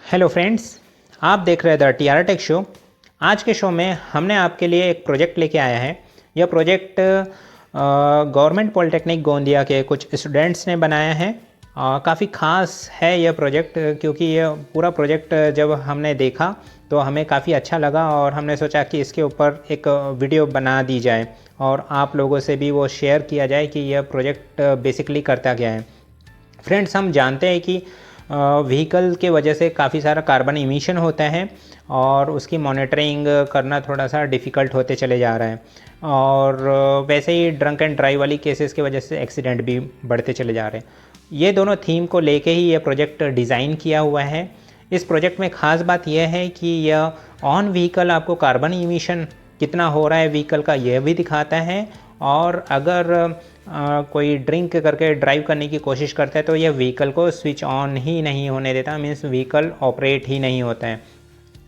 Hello friends, आप देख रहे हैं the T R tech show. आज के शो में हमने आपके लिए एक प्रोजेक्ट लेके आया है। यह प्रोजेक्ट गवर्नमेंट पॉलिटेक्निक गोंदिया के कुछ स्टूडेंट्स ने बनाया है। काफ़ी ख़ास है यह प्रोजेक्ट, क्योंकि यह पूरा प्रोजेक्ट जब हमने देखा तो हमें काफ़ी अच्छा लगा और हमने सोचा कि इसके ऊपर एक वीडियो बना दी जाए और आप लोगों से भी वो शेयर किया जाए कि यह प्रोजेक्ट बेसिकली करता क्या है। फ्रेंड्स, हम जानते हैं कि व्हीकल के वजह से काफ़ी सारा कार्बन इमिशन होता है और उसकी मॉनिटरिंग करना थोड़ा सा डिफ़िकल्ट होते चले जा रहा है। और वैसे ही ड्रंक एंड ड्राइव वाली केसेस की वजह से एक्सीडेंट भी बढ़ते चले जा रहे हैं। ये दोनों थीम को लेके ही ये प्रोजेक्ट डिज़ाइन किया हुआ है। इस प्रोजेक्ट में ख़ास बात यह है कि यह ऑन व्हीकल आपको कार्बन इमिशन कितना हो रहा है व्हीकल का, यह भी दिखाता है। और अगर कोई ड्रिंक करके ड्राइव करने की कोशिश करता है तो यह व्हीकल को स्विच ऑन ही नहीं होने देता, मीन्स व्हीकल ऑपरेट ही नहीं होता है।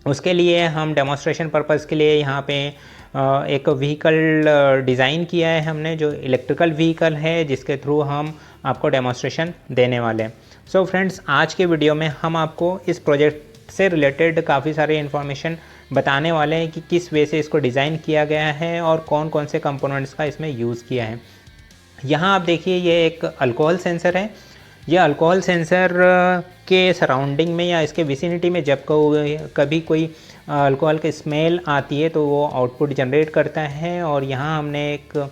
उसके लिए हम डेमोन्स्ट्रेशन पर्पज़ के लिए यहाँ पे एक व्हीकल डिज़ाइन किया है हमने, जो इलेक्ट्रिकल व्हीकल है, जिसके थ्रू हम आपको डेमोन्स्ट्रेशन देने वाले हैं। सो फ्रेंड्स, आज के वीडियो में हम आपको इस प्रोजेक्ट से रिलेटेड काफ़ी सारे इन्फॉर्मेशन बताने वाले हैं कि किस वे से इसको डिज़ाइन किया गया है और कौन कौन से कंपोनेंट्स का इसमें यूज़ किया है। यहाँ आप देखिए, ये एक अल्कोहल सेंसर है। यह अल्कोहल सेंसर के सराउंडिंग में या इसके विसिनिटी में जब कभी कोई अल्कोहल की स्मेल आती है तो वो आउटपुट जनरेट करता है। और यहाँ हमने एक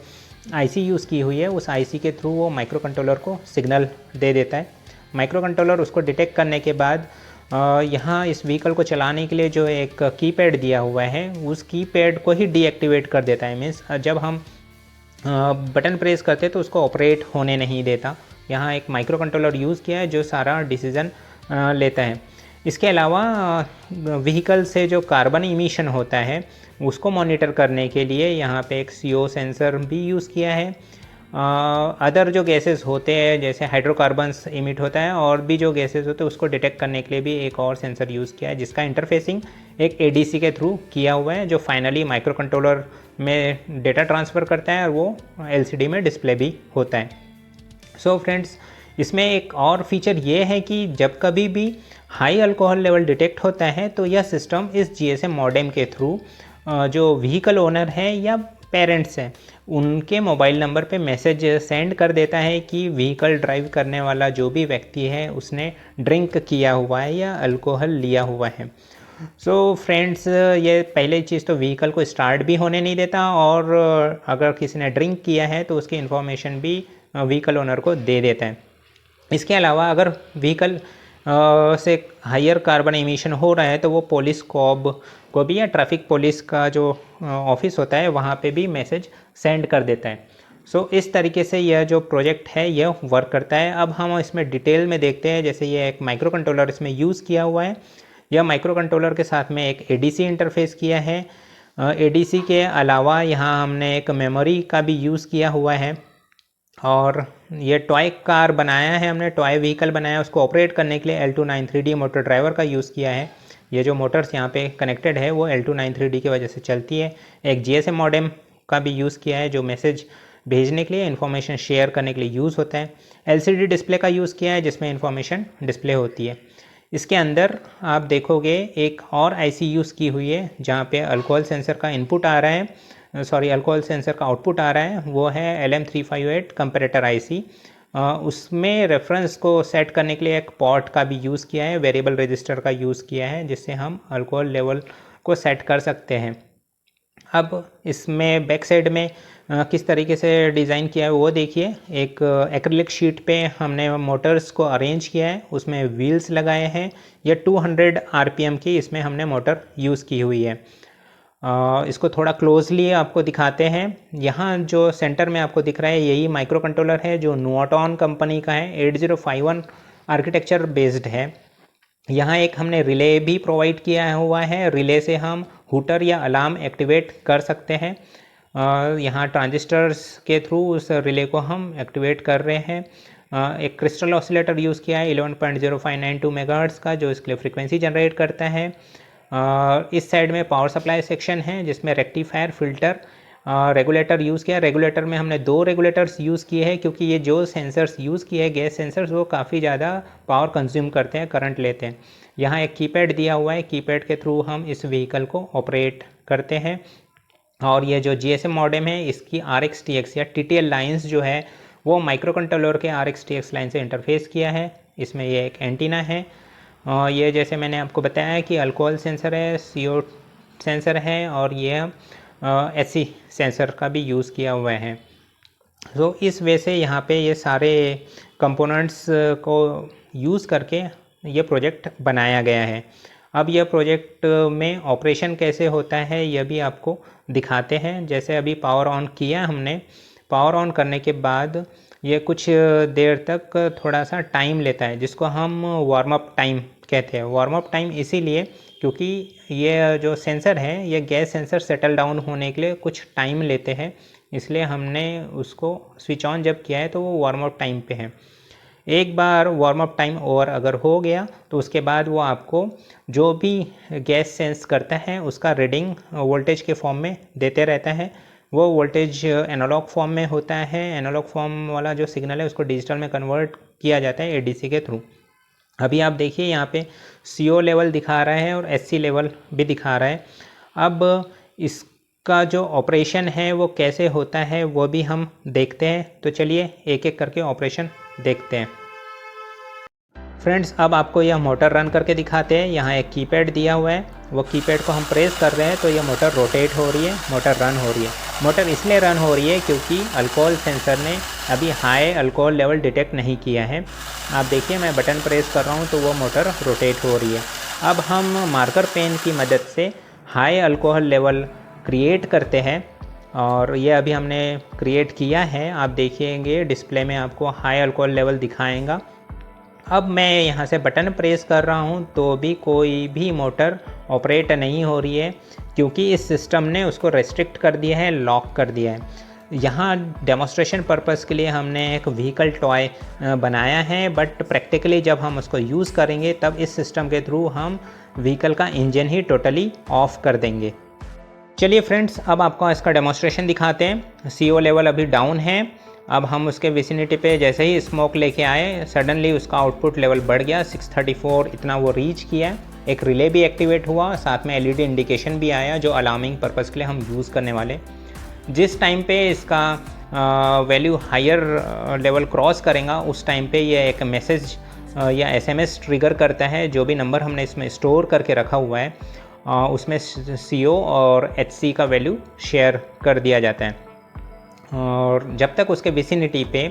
आईसी यूज़ की हुई है, उस आईसी के थ्रू वो माइक्रो कंट्रोलर को सिग्नल दे देता है। माइक्रो कंट्रोलर उसको डिटेक्ट करने के बाद यहाँ इस व्हीकल को चलाने के लिए जो एक कीपैड दिया हुआ है, उस कीपैड को ही डीएक्टिवेट कर देता है। मीन्स जब हम बटन प्रेस करते तो उसको ऑपरेट होने नहीं देता। यहाँ एक माइक्रो कंट्रोलर यूज़ किया है जो सारा डिसीज़न लेता है। इसके अलावा व्हीकल से जो कार्बन इमिशन होता है उसको मॉनिटर करने के लिए यहाँ पे एक CO सेंसर भी यूज़ किया है। अदर जो गैसेस होते हैं जैसे हाइड्रोकार्बन्स इमिट होता है और भी जो गैसेस होते हैं उसको डिटेक्ट करने के लिए भी एक और सेंसर यूज़ किया है, जिसका इंटरफेसिंग एक ADC के थ्रू किया हुआ है, जो फाइनली माइक्रो कंट्रोलर में डेटा ट्रांसफ़र करता है और वो LCD में डिस्प्ले भी होता है। सो फ्रेंड्स, इसमें एक और फीचर ये है कि जब कभी भी हाई अल्कोहल लेवल डिटेक्ट होता है तो यह सिस्टम इस GSM मॉडेम के थ्रू जो व्हीकल ओनर है या पेरेंट्स हैं उनके मोबाइल नंबर पे मैसेज सेंड कर देता है कि व्हीकल ड्राइव करने वाला जो भी व्यक्ति है उसने ड्रिंक किया हुआ है या अल्कोहल लिया हुआ है। सो फ्रेंड्स, ये पहले चीज़ तो व्हीकल को स्टार्ट भी होने नहीं देता और अगर किसी ने ड्रिंक किया है तो उसकी इन्फॉर्मेशन भी व्हीकल ओनर को दे देता है। इसके अलावा अगर व्हीकल से हायर कार्बन एमिशन हो रहा है तो वो पुलिस को भी या ट्रैफिक पुलिस का जो ऑफिस होता है वहाँ पे भी मैसेज सेंड कर देता है। सो इस तरीके से यह जो प्रोजेक्ट है यह वर्क करता है। अब हम इसमें डिटेल में देखते हैं। जैसे ये एक माइक्रो कंट्रोलर इसमें यूज़ किया हुआ है। यह माइक्रो कंट्रोलर के साथ में एक ADC इंटरफेस किया है। ADC के अलावा यहाँ हमने एक मेमोरी का भी यूज़ किया हुआ है। और ये टॉय कार बनाया है हमने, टॉय व्हीकल बनाया है। उसको ऑपरेट करने के लिए L293D मोटर ड्राइवर का यूज़ किया है। ये जो मोटर्स यहाँ पे कनेक्टेड है वो L293D की वजह से चलती है। एक GSM मॉडेम का भी यूज़ किया है जो मैसेज भेजने के लिए, इन्फॉर्मेशन शेयर करने के लिए यूज़ होता है। LCD डिस्प्ले का यूज़ किया है जिसमें इन्फॉर्मेशन डिस्प्ले होती है। इसके अंदर आप देखोगे एक और IC यूज़ की हुई है जहाँ पे अल्कोहल सेंसर का इनपुट आ रहा है, अल्कोहल सेंसर का आउटपुट आ रहा है, वो है LM358 कंपैरेटर IC। उसमें रेफरेंस को सेट करने के लिए एक पोर्ट का भी यूज़ किया है, वेरिएबल रजिस्टर का यूज़ किया है, जिससे हम अल्कोहल लेवल को सेट कर सकते हैं। अब इसमें बैक साइड में किस तरीके से डिज़ाइन किया है वो देखिए। एक एक्रिलिक शीट पे हमने मोटर्स को अरेंज किया है, उसमें व्हील्स लगाए हैं। ये 200 RPM की इसमें हमने मोटर यूज़ की हुई है। इसको थोड़ा क्लोजली आपको दिखाते हैं। यहाँ जो सेंटर में आपको दिख रहा है यही माइक्रो कंट्रोलर है जो नुआटॉन कंपनी का है, 8051 आर्किटेक्चर बेस्ड है। यहाँ एक हमने रिले भी प्रोवाइड किया हुआ है। रिले से हम हूटर या अलार्म एक्टिवेट कर सकते हैं। यहाँ ट्रांजिस्टर्स के थ्रू उस रिले को हम एक्टिवेट कर रहे हैं। एक क्रिस्टल ऑसिलेटर यूज़ किया है 11.0592 मेगाहर्ट्ज़ का, जो इसके लिए फ्रिक्वेंसी जनरेट करता है। इस साइड में पावर सप्लाई सेक्शन है जिसमें रेक्टिफायर, फिल्टर रेगुलेटर यूज़ किया। रेगुलेटर में हमने 2 रेगुलेटर्स यूज़ किए हैं, क्योंकि ये जो सेंसर्स यूज़ किए हैं गैस सेंसर्स, वो काफ़ी ज़्यादा पावर कंज्यूम करते हैं, करंट लेते हैं। यहाँ एक कीपैड दिया हुआ है, कीपैड के थ्रू हम इस व्हीकल को ऑपरेट करते हैं। और ये जो GSM मॉडेम है, इसकी RX TX या TTL लाइन्स जो है वो माइक्रो कंट्रोलर के RX TX लाइन से इंटरफेस किया है। इसमें ये एक एंटीना है। ये जैसे मैंने आपको बताया है कि अल्कोहल सेंसर है, CO सेंसर है, और ये SC सेंसर का भी यूज़ किया हुआ है। तो इस वजह से यहाँ पे ये सारे कंपोनेंट्स को यूज़ करके ये प्रोजेक्ट बनाया गया है। अब यह प्रोजेक्ट में ऑपरेशन कैसे होता है यह भी आपको दिखाते हैं। जैसे अभी पावर ऑन किया हमने, पावर ऑन करने के बाद ये कुछ देर तक थोड़ा सा टाइम लेता है, जिसको हम वार्म अप टाइम कहते हैं। वार्म अप टाइम इसीलिए क्योंकि ये जो सेंसर है, ये गैस सेंसर सेटल डाउन होने के लिए कुछ टाइम लेते हैं, इसलिए हमने उसको स्विच ऑन जब किया है तो वो वार्म अप टाइम पे है। एक बार वार्म अप टाइम ओवर अगर हो गया तो उसके बाद वो आपको जो भी गैस सेंस करता है उसका रीडिंग वोल्टेज के फॉर्म में देते रहता है। वो वोल्टेज एनालॉग फॉर्म में होता है। एनालॉग फॉर्म वाला जो सिग्नल है उसको डिजिटल में कन्वर्ट किया जाता है ADC के थ्रू। अभी आप देखिए यहाँ पे CO लेवल दिखा रहा है और SC लेवल भी दिखा रहा है। अब इसका जो ऑपरेशन है वो कैसे होता है वो भी हम देखते हैं। तो चलिए एक एक करके ऑपरेशन देखते हैं। फ्रेंड्स, अब आपको यह मोटर रन करके दिखाते हैं। यहाँ एक कीपैड दिया हुआ है, वो कीपैड को हम प्रेस कर रहे हैं तो ये मोटर रोटेट हो रही है, मोटर रन हो रही है। मोटर इसलिए रन हो रही है क्योंकि अल्कोहल सेंसर ने अभी हाई अल्कोहल लेवल डिटेक्ट नहीं किया है। आप देखिए मैं बटन प्रेस कर रहा हूँ तो वो मोटर रोटेट हो रही है। अब हम मार्कर पेन की मदद से हाई अल्कोहल लेवल क्रिएट करते हैं, और ये अभी हमने क्रिएट किया है। आप देखिएंगे डिस्प्ले में आपको हाई अल्कोहल लेवल दिखाएगा। अब मैं यहाँ से बटन प्रेस कर रहा हूँ तो भी कोई भी मोटर ऑपरेट नहीं हो रही है, क्योंकि इस सिस्टम ने उसको रेस्ट्रिक्ट कर दिया है, लॉक कर दिया है। यहाँ डेमोस्ट्रेशन पर्पस के लिए हमने एक व्हीकल टॉय बनाया है, बट प्रैक्टिकली जब हम उसको यूज़ करेंगे तब इस सिस्टम के थ्रू हम व्हीकल का इंजन ही टोटली ऑफ कर देंगे। चलिए फ्रेंड्स, अब आपको इसका डेमोस्ट्रेशन दिखाते हैं। CO लेवल अभी डाउन है। अब हम उसके विसिनिटी पे जैसे ही स्मोक लेके आए, सडनली उसका आउटपुट लेवल बढ़ गया, 634 इतना वो रीच किया। एक रिले भी एक्टिवेट हुआ, साथ में LED इंडिकेशन भी आया जो अलार्मिंग पर्पज़ के लिए हम यूज़ करने वाले। जिस टाइम पे इसका वैल्यू हायर लेवल क्रॉस करेगा उस टाइम पे ये एक मैसेज या SMS ट्रिगर करता है। जो भी नंबर हमने इसमें स्टोर करके रखा हुआ है उसमें CO और HC का वैल्यू शेयर कर दिया जाता है, और जब तक उसके विसिनिटी पे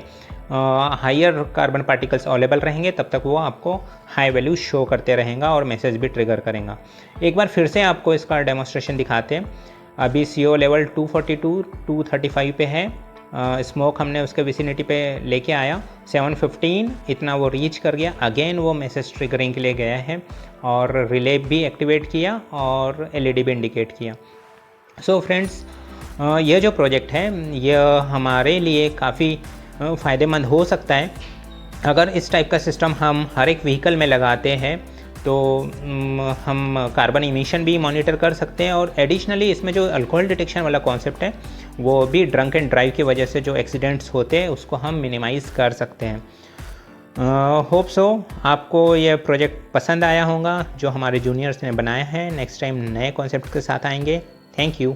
हायर कार्बन पार्टिकल्स अवेलेबल रहेंगे तब तक वो आपको हाई वैल्यू शो करते रहेगा और मैसेज भी ट्रिगर करेगा। एक बार फिर से आपको इसका डेमोस्ट्रेशन दिखाते हैं। अभी CO लेवल 242 235 पे है। स्मोक हमने उसके विसिनिटी पे लेके आया, 715 इतना वो रीच कर गया। अगेन वो मैसेज ट्रिगरिंग के लिए गया है और रिले भी एक्टिवेट किया और LED भी इंडिकेट किया। सो फ्रेंड्स, यह जो प्रोजेक्ट है यह हमारे लिए काफ़ी फ़ायदेमंद हो सकता है। अगर इस टाइप का सिस्टम हम हर एक व्हीकल में लगाते हैं तो हम कार्बन इमिशन भी मॉनिटर कर सकते हैं, और एडिशनली इसमें जो अल्कोहल डिटेक्शन वाला कॉन्सेप्ट है वो भी ड्रंक एंड ड्राइव की वजह से जो एक्सीडेंट्स होते हैं उसको हम मिनिमाइज़ कर सकते हैं। होप सो आपको यह प्रोजेक्ट पसंद आया होगा जो हमारे जूनियर्स ने बनाया है। नेक्स्ट टाइम नए कॉन्सेप्ट के साथ आएंगे। Thank you.